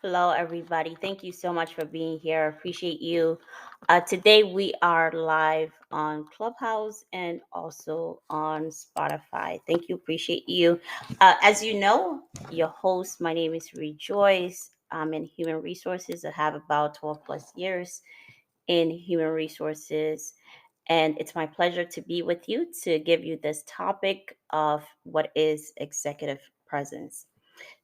Hello, everybody. Thank you so much for being here. Appreciate you. Today, we are live on Clubhouse and also on Spotify. Thank you. Appreciate you. As you know, your host, my name is Rejoyce. I'm in human resources. I have about 12 plus years in human resources. And it's my pleasure to be with you to give you this topic of what is executive presence.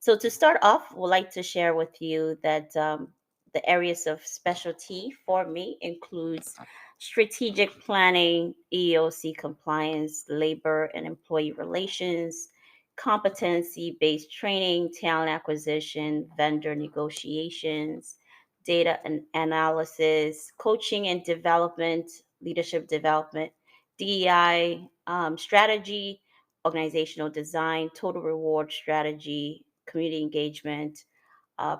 So to start off, we'd like to share with you that the areas of specialty for me includes strategic planning, EOC compliance, labor and employee relations, competency-based training, talent acquisition, vendor negotiations, data and analysis, coaching and development, leadership development, DEI, strategy, organizational design, total reward strategy, community engagement,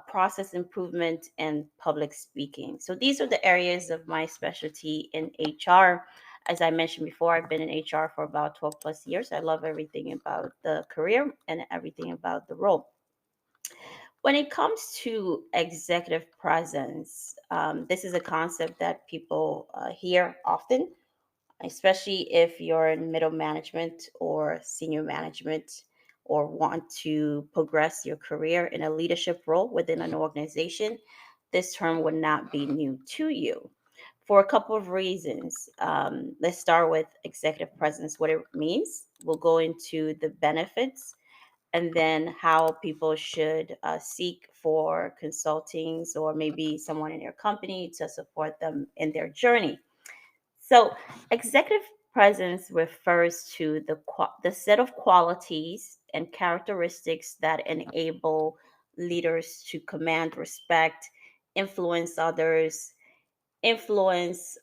process improvement, and public speaking. So these are the areas of my specialty in HR. As I mentioned before, I've been in HR for about 12 plus years. I love everything about the career and everything about the role. When it comes to executive presence, this is a concept that people hear often, especially if you're in middle management or senior management or want to progress your career in a leadership role within an organization. This term would not be new to you for a couple of reasons. Let's start with executive presence, what it means. We'll go into the benefits and then how people should seek for consultings or maybe someone in your company to support them in their journey. So, executive presence refers to the set of qualities and characteristics that enable leaders to command respect, influence others, influence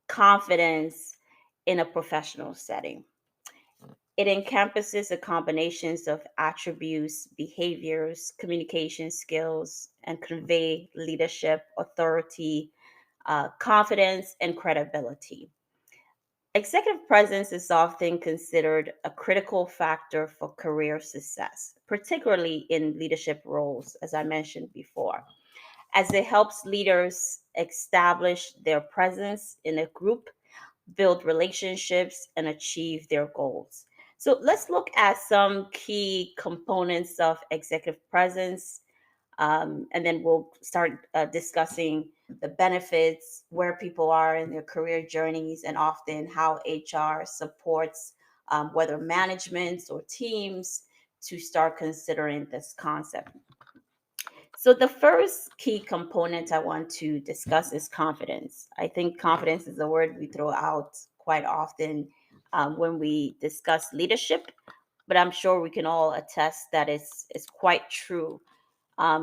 confidence in a professional setting. It encompasses a combinations of attributes, behaviors, communication skills, and convey leadership, authority, confidence, and credibility. Executive presence is often considered a critical factor for career success, particularly in leadership roles, as I mentioned before, as it helps leaders establish their presence in a group, build relationships, and achieve their goals. So let's look at some key components of executive presence, and then we'll start discussing the benefits, where people are in their career journeys, and often how HR supports whether management or teams to start considering this concept. So, the first key component I want to discuss is confidence. I think confidence is a word we throw out quite often when we discuss leadership, but I'm sure we can all attest that it's quite true.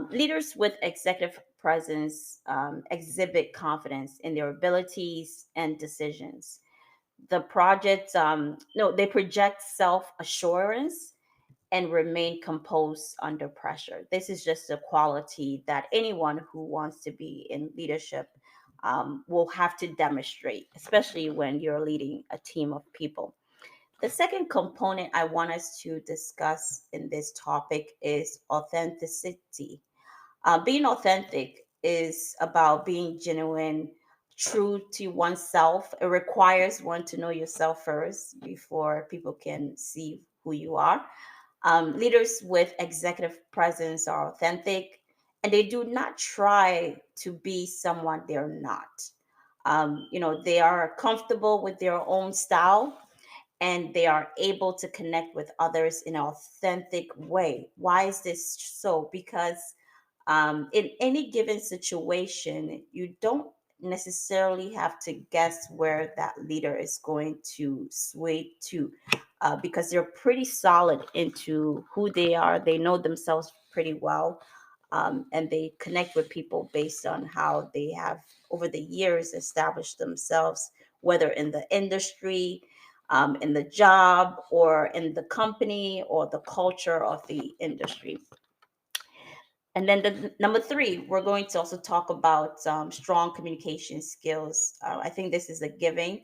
Leaders with executive presence exhibit confidence in their abilities and decisions. The project, no, they project self assurance and remain composed under pressure. This is just a quality that anyone who wants to be in leadership will have to demonstrate, especially when you're leading a team of people. The second component I want us to discuss in this topic is authenticity. Being authentic is about being genuine, true to oneself. It requires one to know yourself first before people can see who you are. Leaders with executive presence are authentic and they do not try to be someone they're not. They are comfortable with their own style and they are able to connect with others in an authentic way. Why is this so? Because in any given situation, you don't necessarily have to guess where that leader is going to sway to because they're pretty solid into who they are. They know themselves pretty well. And they connect with people based on how they have, over the years, established themselves, whether in the industry, in the job, or in the company, or the culture of the industry. And then the number three, we're going to also talk about strong communication skills. I think this is a giving.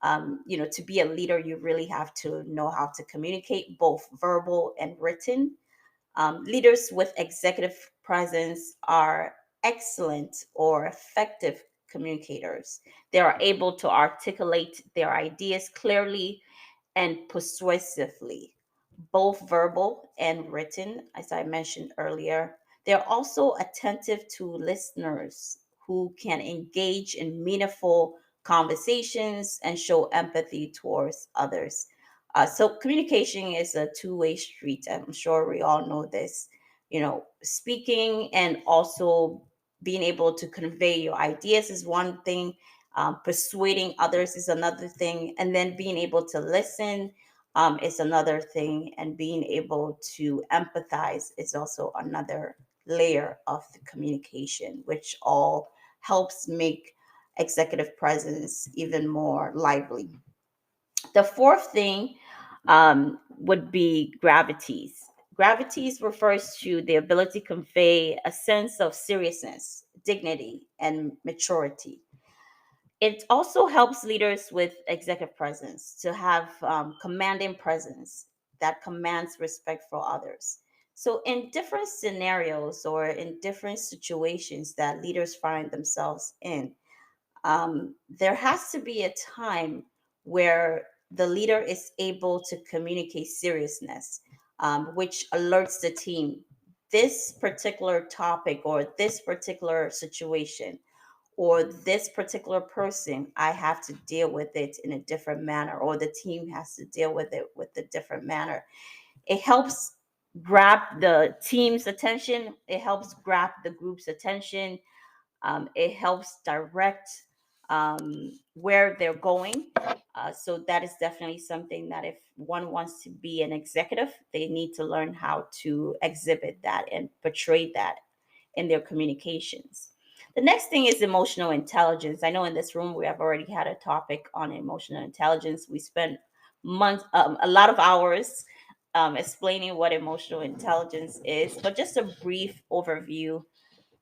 To be a leader, you really have to know how to communicate, both verbal and written. Leaders with executive presence are excellent or effective communicators. They are able to articulate their ideas clearly and persuasively, both verbal and written, as I mentioned earlier. They're also attentive to listeners who can engage in meaningful conversations and show empathy towards others. So, communication is a two-way street. I'm sure we all know this. Speaking and also being able to convey your ideas is one thing, persuading others is another thing, and then being able to listen is another thing, and being able to empathize is also another layer of the communication, which all helps make executive presence even more lively. The fourth thing would be gravities. Gravities refers to the ability to convey a sense of seriousness, dignity, and maturity. It also helps leaders with executive presence to have commanding presence that commands respect for others. So, in different scenarios or in different situations that leaders find themselves in, there has to be a time where the leader is able to communicate seriousness, which alerts the team this particular topic or this particular situation or this particular person, I have to deal with it in a different manner, or the team has to deal with it with a different manner. It helps grab the team's attention, it helps grab the group's attention, it helps direct where they're going. So that is definitely something that if one wants to be an executive, they need to learn how to exhibit that and portray that in their communications. The next thing is emotional intelligence. I know in this room we have already had a topic on emotional intelligence. We spent months, a lot of hours explaining what emotional intelligence is, but just a brief overview.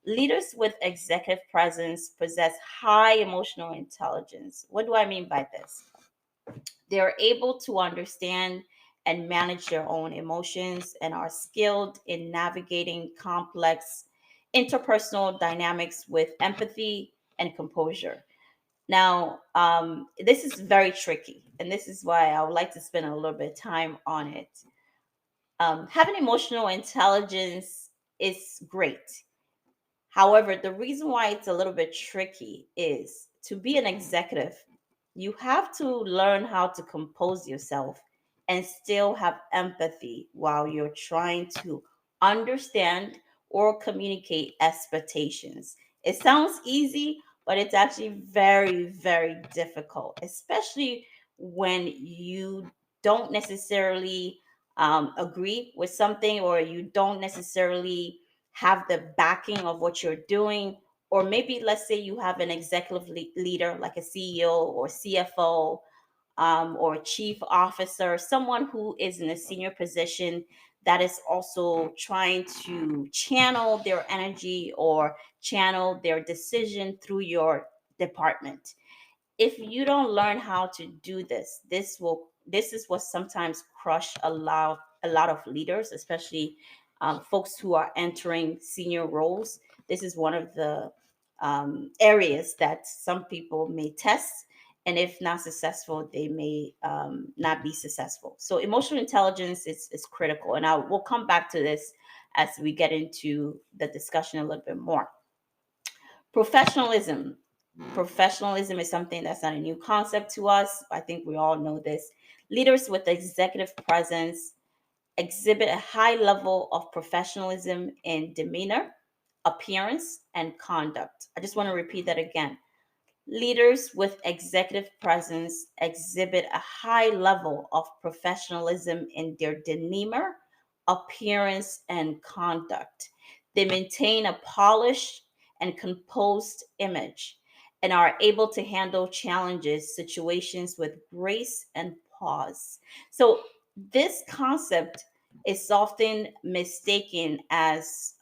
Leaders with executive presence possess high emotional intelligence. What do I mean by this? They are able to understand and manage their own emotions and are skilled in navigating complex interpersonal dynamics with empathy and composure. Now, this is very tricky, and this is why I would like to spend a little bit of time on it. Having emotional intelligence is great. However, the reason why it's a little bit tricky is to be an executive, you have to learn how to compose yourself and still have empathy while you're trying to understand or communicate expectations. It sounds easy, but it's actually very, very difficult, especially when you don't necessarily agree with something, or you don't necessarily have the backing of what you're doing. Or maybe let's say you have an executive leader like a CEO or CFO, or chief officer, someone who is in a senior position that is also trying to channel their energy or channel their decision through your department. If you don't learn how to do this, this is what sometimes crush a lot of leaders, especially folks who are entering senior roles. This is one of the areas that some people may test, and if not successful, they may not be successful. So emotional intelligence is critical, and we'll come back to this as we get into the discussion a little bit more. Professionalism. Professionalism is something that's not a new concept to us. I think we all know this. Leaders with executive presence exhibit a high level of professionalism in demeanor, appearance, and conduct. I just want to repeat that again. Leaders with executive presence exhibit a high level of professionalism in their demeanor, appearance, and conduct. They maintain a polished and composed image and are able to handle challenges, situations with grace and pause. So, this concept is often mistaken as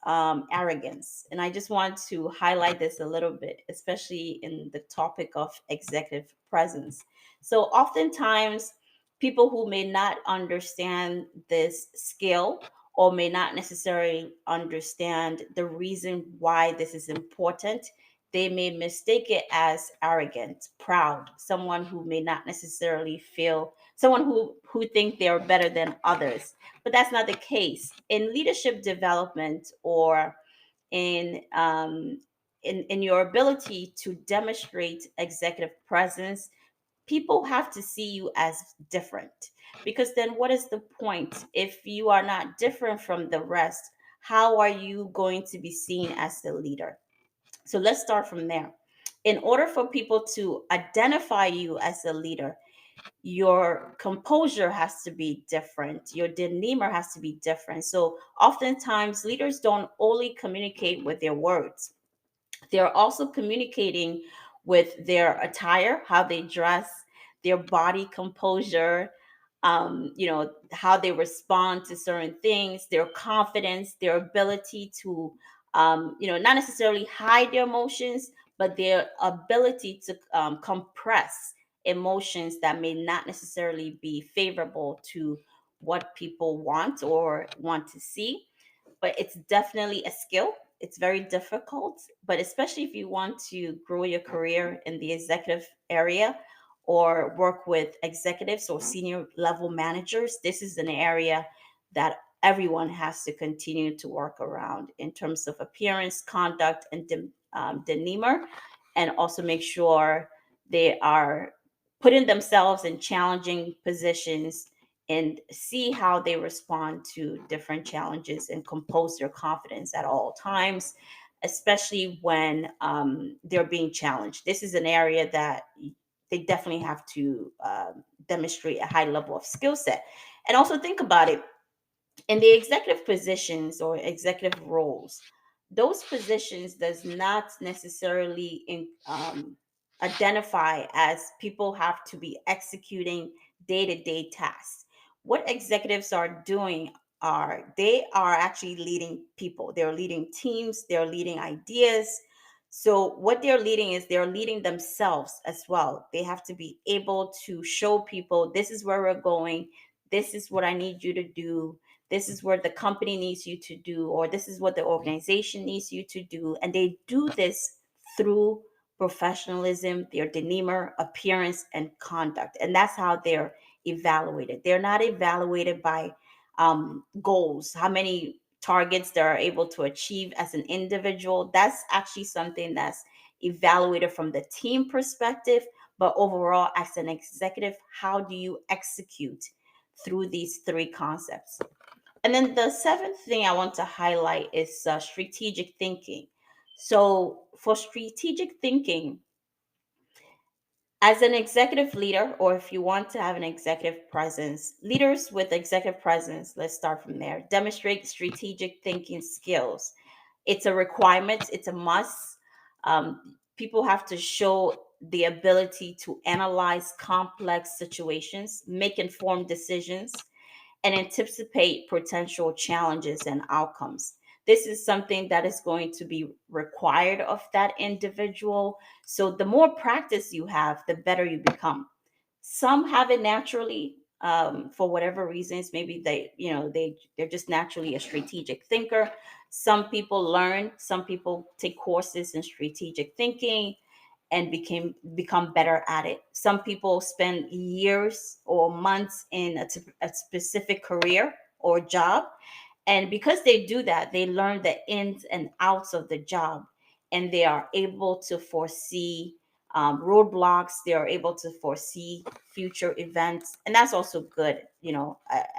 arrogance. And I just want to highlight this a little bit, especially in the topic of executive presence. So, oftentimes, people who may not understand this skill or may not necessarily understand the reason why this is important. They may mistake it as arrogant, proud, someone who may not necessarily feel, someone who think they're better than others. But that's not the case. In leadership development, or in your ability to demonstrate executive presence, people have to see you as different. Because then what is the point if you are not different from the rest? How are you going to be seen as the leader? So let's start from there. In order for people to identify you as a leader, your composure has to be different, your demeanor has to be different. So oftentimes leaders don't only communicate with their words, they're also communicating with their attire, how they dress, their body composure, how they respond to certain things, their confidence, their ability to, not necessarily hide their emotions, but their ability to compress emotions that may not necessarily be favorable to what people want or want to see. But it's definitely a skill. It's very difficult, but especially if you want to grow your career in the executive area or work with executives or senior level managers, this is an area that everyone has to continue to work around in terms of appearance, conduct, and demeanor, and also make sure they are putting themselves in challenging positions and see how they respond to different challenges and compose their confidence at all times, especially when they're being challenged. This is an area that they definitely have to demonstrate a high level of skill set. And also think about it, in the executive positions or executive roles, those positions does not necessarily identify as people have to be executing day-to-day tasks. What executives are doing are they are actually leading people, they're leading teams, they're leading ideas. So what they're leading is they're leading themselves as well. They have to be able to show people, this is where we're going, this is what I need you to do, this is what the company needs you to do, or this is what the organization needs you to do. And they do this through professionalism, their demeanor, appearance, and conduct. And that's how they're evaluated. They're not evaluated by goals, how many targets they're able to achieve as an individual. That's actually something that's evaluated from the team perspective. But overall, as an executive, how do you execute through these three concepts? And then the seventh thing I want to highlight is strategic thinking. So, for strategic thinking, as an executive leader, or if you want to have an executive presence, leaders with executive presence, let's start from there, demonstrate strategic thinking skills. It's a requirement, it's a must. People have to show the ability to analyze complex situations, make informed decisions, and anticipate potential challenges and outcomes. This is something that is going to be required of that individual. So the more practice you have, the better you become. Some have it naturally, for whatever reasons. Maybe they're just naturally a strategic thinker. Some people learn. Some people take courses in strategic thinking and become better at it. Some people spend years or months in a specific career or job, and because they do that, they learn the ins and outs of the job, and they are able to foresee roadblocks. They are able to foresee future events. And that's also good.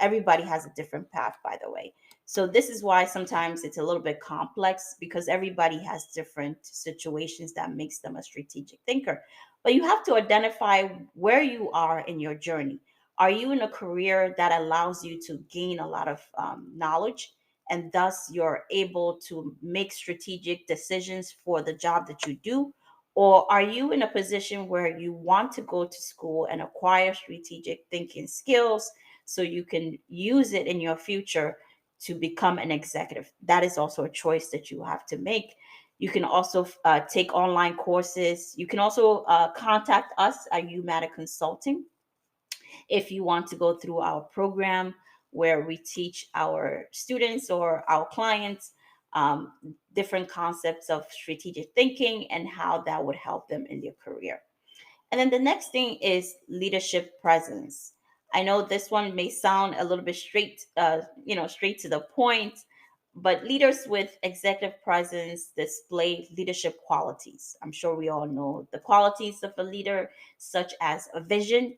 Everybody has a different path, by the way. So this is why sometimes it's a little bit complex, because everybody has different situations that makes them a strategic thinker. But you have to identify where you are in your journey. Are you in a career that allows you to gain a lot of knowledge, and thus you're able to make strategic decisions for the job that you do? Or are you in a position where you want to go to school and acquire strategic thinking skills so you can use it in your future to become an executive? That is also a choice that you have to make. You can also take online courses. You can also contact us at UMATA Consulting if you want to go through our program. where we teach our students or our clients um, different concepts of strategic thinking and how that would help them in their career. And then the next thing is leadership presence. I know this one may sound a little bit straight to the point, but leaders with executive presence display leadership qualities. I'm sure we all know the qualities of a leader, such as a vision.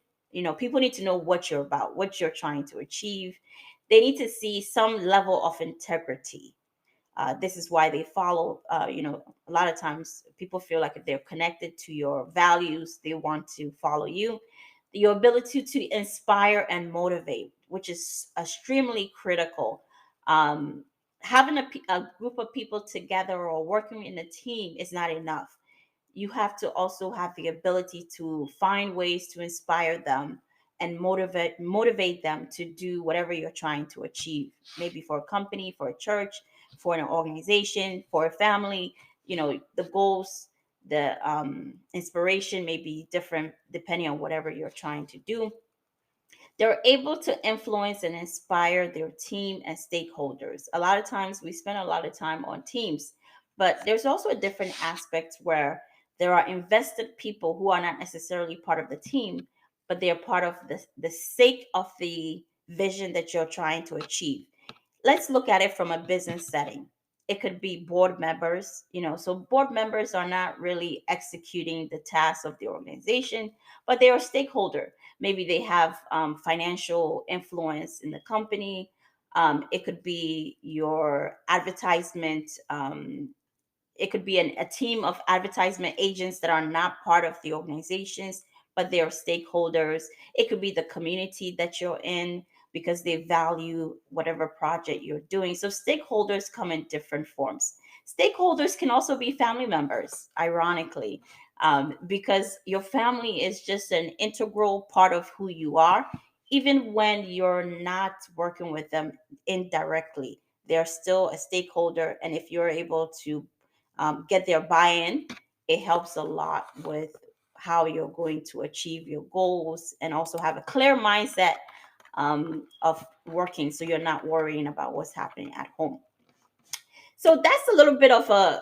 People need to know what you're about, what you're trying to achieve. They need to see some level of integrity. This is why they follow. A lot of times people feel like if they're connected to your values, they want to follow you. Your ability to inspire and motivate, which is extremely critical. Um, Having a group of people together or working in a team is not enough. You have to also have the ability to find ways to inspire them and motivate them to do whatever you're trying to achieve, maybe for a company, for a church, for an organization, for a family. The goals, the inspiration may be different depending on whatever you're trying to do. They're able to influence and inspire their team and stakeholders. A lot of times we spend a lot of time on teams, but there's also a different aspect where there are invested people who are not necessarily part of the team, but they are part of the sake of the vision that you're trying to achieve. Let's look at it from a business setting. It could be board members, so board members are not really executing the tasks of the organization, but they are a stakeholder. Maybe they have financial influence in the company. It could be your advertisement. It could be a team of advertisement agents that are not part of the organizations, but they are stakeholders. It could be the community that you're in because they value whatever project you're doing. So stakeholders come in different forms. Stakeholders can also be family members, ironically, because your family is just an integral part of who you are, even when you're not working with them indirectly. They're still a stakeholder, and if you're able to get their buy-in, it helps a lot with how you're going to achieve your goals and also have a clear mindset of working, so you're not worrying about what's happening at home. So that's a little bit of a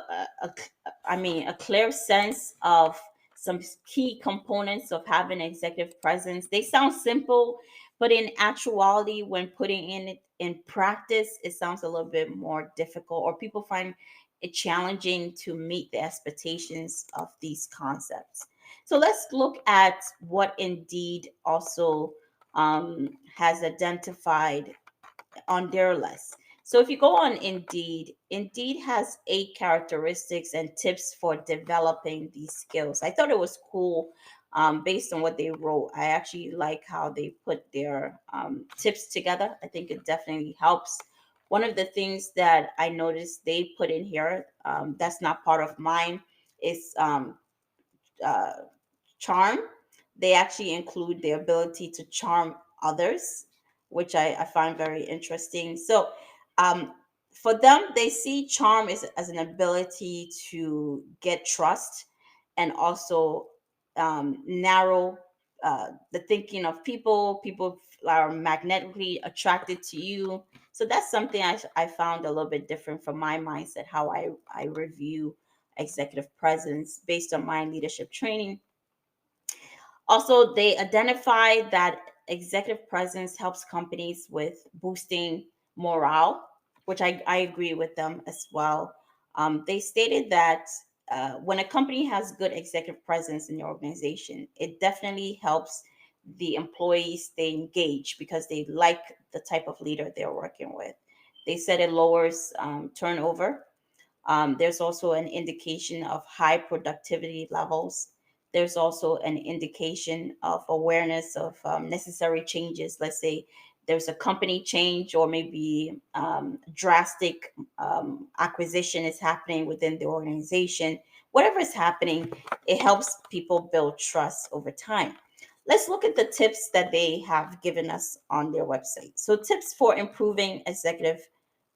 clear sense of some key components of having executive presence. They sound simple, but in actuality, when putting it in practice, it sounds a little bit more difficult, or people find it challenging to meet the expectations of these concepts. So let's look at what Indeed also has identified on their list. So if you go on Indeed, Indeed has 8 characteristics and tips for developing these skills. I thought it was cool based on what they wrote. I actually like how they put their tips together. I think it definitely helps. One of the things that I noticed they put in here that's not part of mine is uh, charm. They actually include the ability to charm others, which I find very interesting. So, um, for them, they see charm as an ability to get trust and also narrow the thinking of people. People are magnetically attracted to you. So that's something I found a little bit different from my mindset, how I review executive presence based on my leadership training. Also, they identify that executive presence helps companies with boosting morale, which I agree with them as well. They stated that when a company has good executive presence in the organization, it definitely helps the employees stay engaged because they like the type of leader they're working with. They said it lowers turnover. There's also an indication of high productivity levels. There's also an indication of awareness of necessary changes. Let's say there's a company change, or maybe drastic acquisition is happening within the organization. Whatever is happening, it helps people build trust over time. Let's look at the tips that they have given us on their website. So, tips for improving executive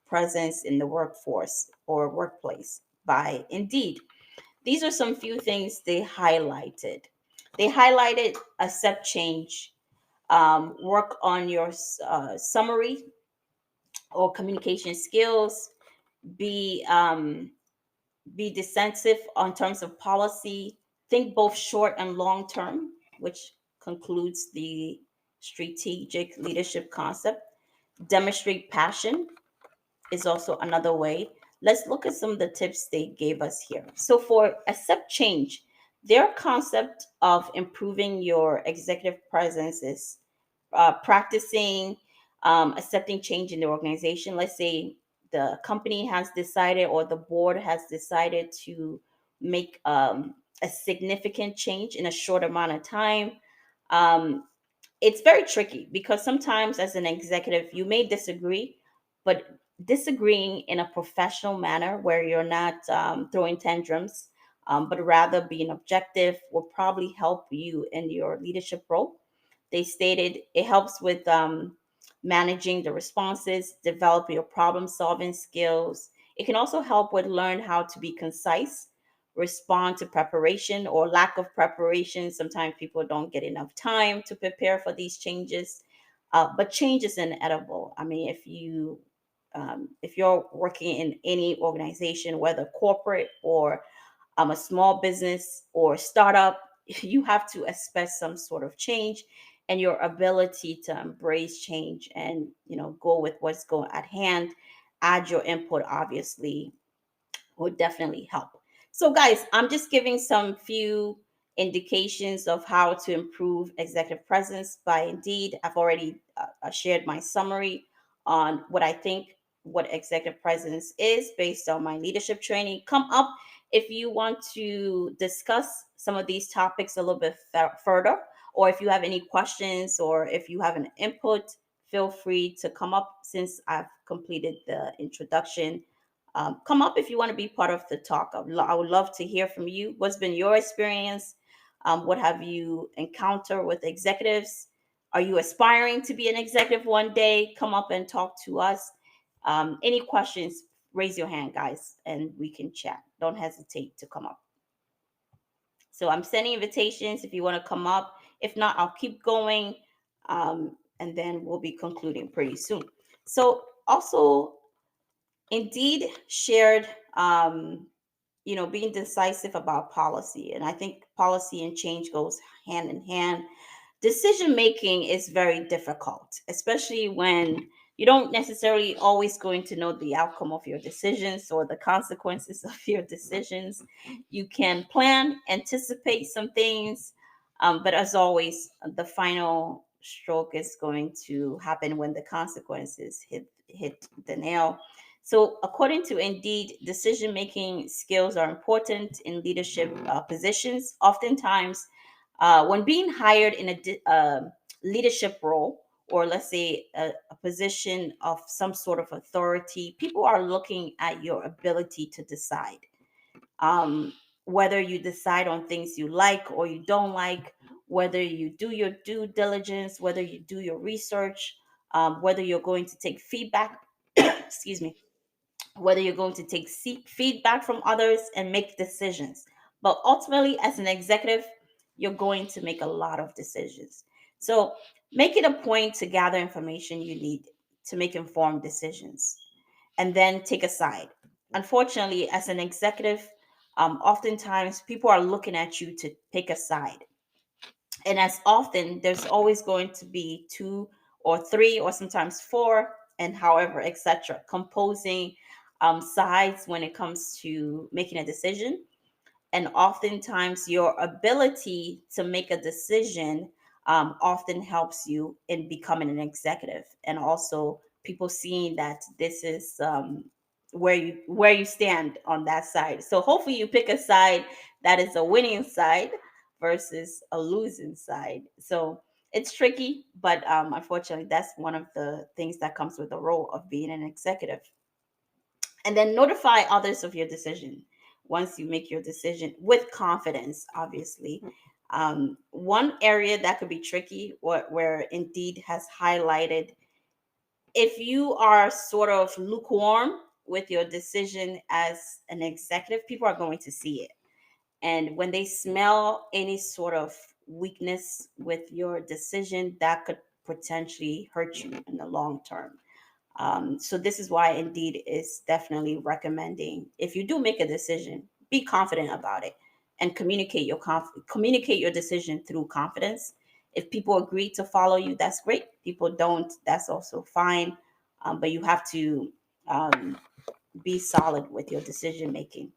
presence in the workforce or workplace by Indeed. These are some few things they highlighted. They highlighted accept change, work on your summary, or communication skills, be be decisive on terms of policy, think both short and long term, which concludes the strategic leadership concept, demonstrate passion is also another way. Let's look at some of the tips they gave us here. So, for accept change, their concept of improving your executive presence is practicing accepting change in the organization. Let's say the company has decided or the board has decided to make a significant change in a short amount of time. Um, it's very tricky because sometimes as an executive you may disagree, but disagreeing in a professional manner where you're not throwing tantrums, but rather being objective will probably help you in your leadership role. They stated it helps with managing the responses, develop your problem solving skills. It can also help with learn how to be concise, respond to preparation or lack of preparation. Sometimes people don't get enough time to prepare for these changes, but change is inevitable. I mean, if you're working in any organization, whether corporate or a small business or startup, you have to expect some sort of change, and your ability to embrace change and go with what's going at hand, add your input, obviously would definitely help. So, guys, I'm just giving some few indications of how to improve executive presence by Indeed. I've already shared my summary on what I think what executive presence is based on my leadership training. Come up if you want to discuss some of these topics a little bit further, or if you have any questions, or if you have an input, feel free to come up since I've completed the introduction. Come up if you want to be part of the talk. I would love to hear from you. What's been your experience? What have you encountered with executives? Are you aspiring to be an executive one day? Come up and talk to us. Any questions, raise your hand, guys, and we can chat. Don't hesitate to come up. So I'm sending invitations if you want to come up. If not, I'll keep going, and then we'll be concluding pretty soon. So also, Indeed shared, being decisive about policy. And I think policy and change goes hand in hand. Decision making is very difficult, especially when you don't necessarily always going to know the outcome of your decisions or the consequences of your decisions. You can plan, anticipate some things, but as always, the final stroke is going to happen when the consequences hit the nail. So, according to Indeed, decision making skills are important in leadership positions. Oftentimes, when being hired in a leadership role, or let's say a position of some sort of authority, people are looking at your ability to decide. Um, Whether you decide on things you like or you don't like, whether you do your due diligence, whether you do your research, whether you're going to take feedback, excuse me, whether you're going to take feedback from others and make decisions. But ultimately, as an executive, you're going to make a lot of decisions. So make it a point to gather information you need to make informed decisions and then take a side. Unfortunately, as an executive, oftentimes people are looking at you to pick a side, and as often there's always going to be two or three or sometimes four, and however, etc., composing sides when it comes to making a decision. And oftentimes your ability to make a decision often helps you in becoming an executive, and also people seeing that this is where you stand on that side. So hopefully you pick a side that is a winning side versus a losing side. So it's tricky, but unfortunately that's one of the things that comes with the role of being an executive. And then notify others of your decision once you make your decision with confidence, obviously. One area that could be tricky, where Indeed has highlighted, if you are sort of lukewarm with your decision as an executive, people are going to see it. And when they smell any sort of weakness with your decision, that could potentially hurt you in the long term. So this is why Indeed is definitely recommending, if you do make a decision, be confident about it and communicate your decision through confidence. If people agree to follow you, that's great. People don't, that's also fine. But you have to um, be solid with your decision making.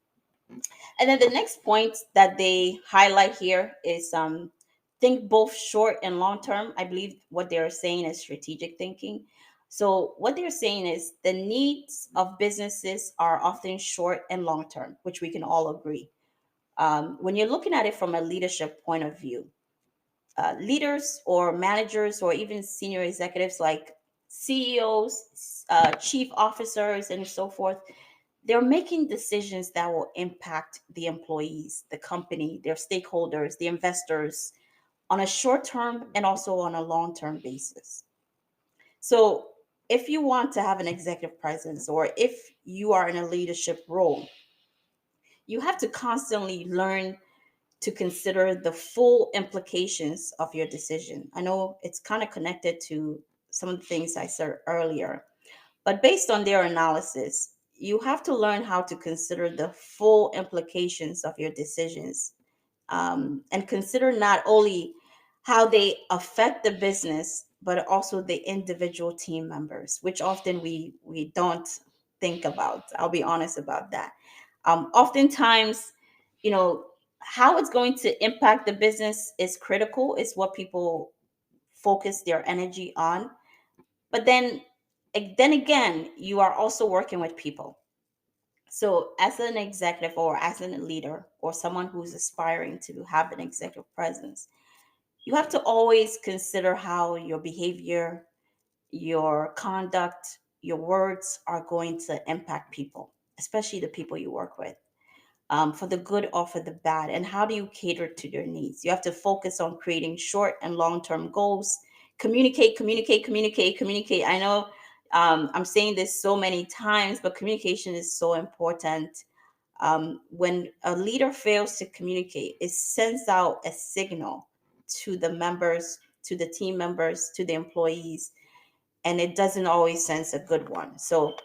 And then the next point that they highlight here is think both short and long term. I believe what they're saying is strategic thinking. So what they're saying is the needs of businesses are often short and long term, which we can all agree. When you're looking at it from a leadership point of view, leaders or managers or even senior executives like CEOs, chief officers, and so forth, they're making decisions that will impact the employees, the company, their stakeholders, the investors on a short term and also on a long term basis. So, if you want to have an executive presence or if you are in a leadership role, you have to constantly learn to consider the full implications of your decision. I know it's kind of connected to some of the things I said earlier, but based on their analysis, you have to learn how to consider the full implications of your decisions, and consider not only how they affect the business, but also the individual team members, which often we don't think about. I'll be honest about that. Oftentimes, you know, how it's going to impact the business is critical. It's what people focus their energy on. But then again, you are also working with people. So, as an executive or as a leader or someone who's aspiring to have an executive presence, you have to always consider how your behavior, your conduct, your words are going to impact people, especially the people you work with, for the good or for the bad. And how do you cater to their needs? You have to focus on creating short and long term goals. Communicate, communicate, communicate, communicate. I know I'm saying this so many times, but communication is so important. When a leader fails to communicate, it sends out a signal to the members, to the team members, to the employees, and it doesn't always send a good one. So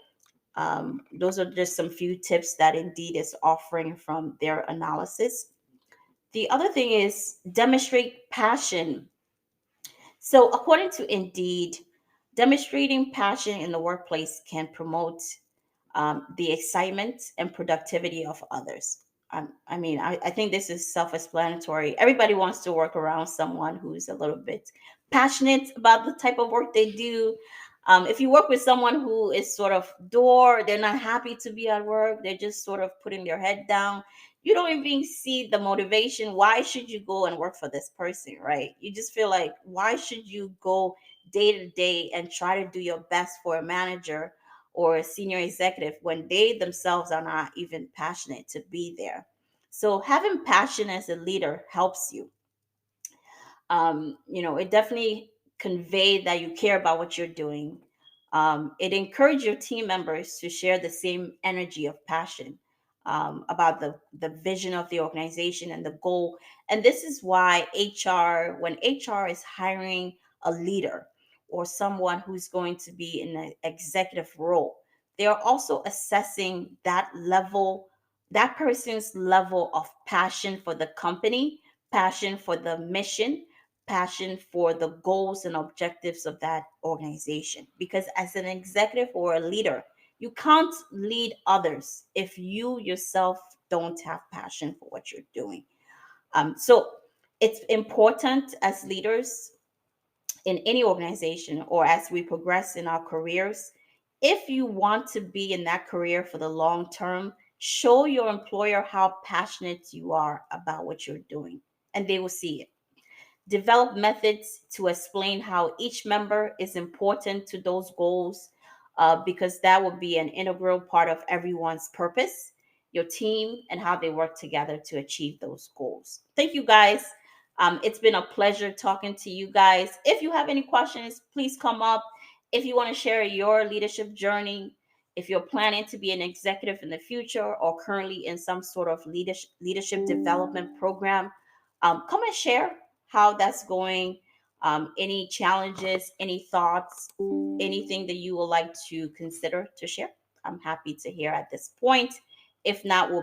those are just some few tips that Indeed is offering from their analysis. The other thing is demonstrate passion. So, according to Indeed, demonstrating passion in the workplace can promote the excitement and productivity of others. I think this is self explanatory. Everybody wants to work around someone who's a little bit passionate about the type of work they do. If you work with someone who is sort of door, they're not happy to be at work, they're just sort of putting their head down. You don't even see the motivation. Why should you go and work for this person, right? You just feel like, why should you go day to day and try to do your best for a manager or a senior executive when they themselves are not even passionate to be there? So having passion as a leader helps you. It definitely convey that you care about what you're doing. It encourages your team members to share the same energy of passion about the vision of the organization and the goal. And this is why when HR is hiring a leader or someone who's going to be in an executive role, they are also assessing that person's level of passion for the company, passion for the mission, passion for the goals and objectives of that organization. Because as an executive or a leader, you can't lead others if you yourself don't have passion for what you're doing. So it's important as leaders in any organization or as we progress in our careers, if you want to be in that career for the long term, show your employer how passionate you are about what you're doing, and they will see it. Develop methods to explain how each member is important to those goals, because that will be an integral part of everyone's purpose, your team, and how they work together to achieve those goals. Thank you guys. It's been a pleasure talking to you guys. If you have any questions, please come up. If you want to share your leadership journey, if you're planning to be an executive in the future or currently in some sort of leadership development program, come and share how that's going. Any challenges, any thoughts, anything that you would like to consider to share? I'm happy to hear at this point. If not, we'll